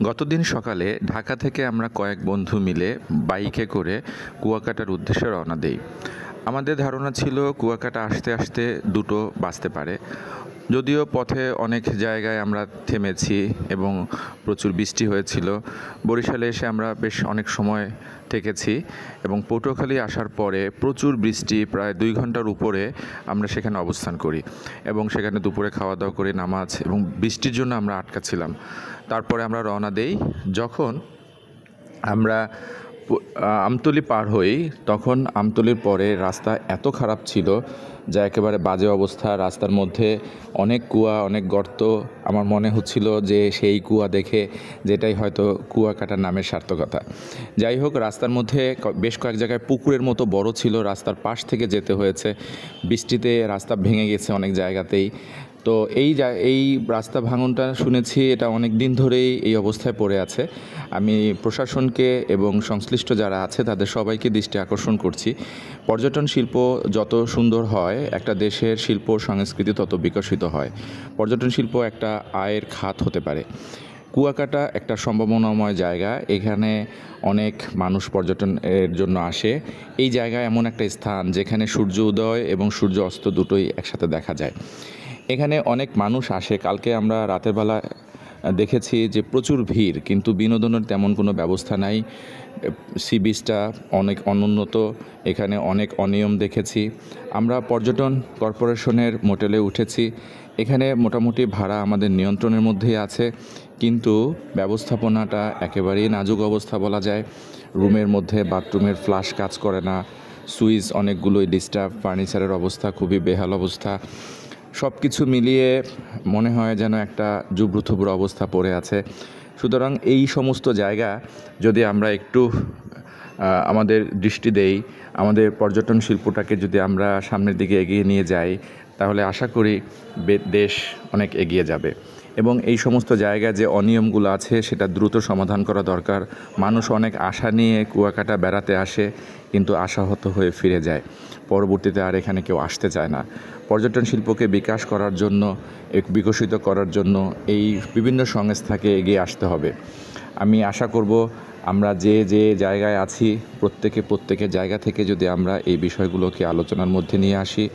গতদিন সকালে ঢাকা থেকে আমরা কয়েক বন্ধু মিলে বাইকে করে কুয়াকাটার উদ্দেশ্যে রওনা দেই। আমাদের ধারণা ছিল কুয়াকাটা আসতে আসতে 2টো বাজতে পারে। যদিও পথে অনেক জায়গায় আমরা থেমেছি এবং প্রচুর বৃষ্টি হয়েছিল। বরিশালে এসে আমরা বেশ অনেক সময় থেকেছি এবং পটুয়াখালী আসার পরে প্রচুর বৃষ্টি, প্রায় 2 ঘন্টার উপরে আমরা সেখানে অবস্থান করি এবং সেখানে দুপুরে খাওয়া দাওয়া করে নামাজ এবং বৃষ্টির জন্য আমরা আটকা ছিলাম। তারপরে আমরা রওনা দেই। যখন আমরা আমতলী পার হই, তখন আমতলীর পরে রাস্তা এত খারাপ ছিল যা একেবারে বাজে অবস্থা। রাস্তার মধ্যে অনেক কুয়া, অনেক গর্ত। আমার মনে হচ্ছিল যে সেই কুয়া দেখে যেটাই হয়তো কুয়াকাটার নামের সার্থকতা। যাই হোক, রাস্তার মধ্যে বেশ কয়েক জায়গায় পুকুরের মতো বড় ছিল, রাস্তার পাশ থেকে যেতে হয়েছে। বৃষ্টিতে রাস্তা ভেঙে গেছে অনেক জায়গাতেই। তো এই রাস্তা ভাঙনটা শুনেছি এটা অনেক দিন ধরেই এই অবস্থায় পড়ে আছে। আমি প্রশাসনকে এবং সংশ্লিষ্ট যারা আছে তাদের সবাইকে দৃষ্টি আকর্ষণ করছি, পর্যটন শিল্প যত সুন্দর হয় একটা দেশের শিল্প সংস্কৃতি তত বিকশিত হয়। পর্যটন শিল্প একটা আয়ের খাত হতে পারে। কুয়াকাটা একটা সম্ভাবনাময় জায়গা, এখানে অনেক মানুষ পর্যটনের জন্য আসে। এই জায়গায় এমন একটা স্থান যেখানে সূর্য উদয় এবং সূর্য অস্ত দুটোই একসাথে দেখা যায়। এখানে অনেক মানুষ আসে। কালকে আমরা রাতের বেলা দেখেছি যে প্রচুর ভিড়, কিন্তু বিনোদনের তেমন কোনো ব্যবস্থা নাই। সি বিচটা অনেক অনুন্নত, এখানে অনেক অনিয়ম দেখেছি। আমরা পর্যটন কর্পোরেশনের মোটেলে উঠেছি। এখানে মোটামুটি ভাড়া আমাদের নিয়ন্ত্রণের মধ্যেই আছে, কিন্তু ব্যবস্থাপনাটা একেবারেই নাজুক অবস্থা বলা যায়। রুমের মধ্যে বাথরুমের ফ্লাশ কাজ করে না, সুইচ অনেকগুলোই ডিস্টার্ব, ফার্নিচারের অবস্থা খুবই বেহাল অবস্থা। সব কিছু মিলিয়ে মনে হয় যেন একটা জুবড়ুথুবড়ু অবস্থা পড়ে আছে। সুতরাং এই সমস্ত জায়গা যদি আমরা একটু আমাদের দৃষ্টি দেই, আমাদের পর্যটন শিল্পটাকে যদি আমরা সামনের দিকে এগিয়ে নিয়ে যাই, তাহলে আশা করি দেশ অনেক এগিয়ে যাবে। এবং এই সমস্ত জায়গায় যে অনিয়মগুলো আছে সেটা দ্রুত সমাধান করা দরকার। মানুষ অনেক আশা নিয়ে কুয়াকাটা বেড়াতে আসে, কিন্তু আশাহত হয়ে ফিরে যায়। পরবর্তীতে আর এখানে কেউ আসতে চায় না। পর্যটন শিল্পকে বিকাশ করার জন্য, বিকশিত করার জন্য এই বিভিন্ন সংস্থাকে এগিয়ে আসতে হবে। আমি আশা করব আমরা যে যে জায়গায় আছি প্রত্যেকের জায়গা থেকে যদি আমরা এই বিষয়গুলোকে আলোচনার মধ্যে নিয়ে আসি,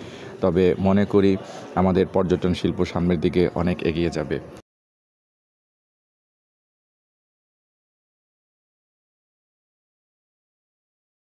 তবে মনে করি আমাদের পর্যটন শিল্প সামনের দিকে অনেক এগিয়ে যাবে।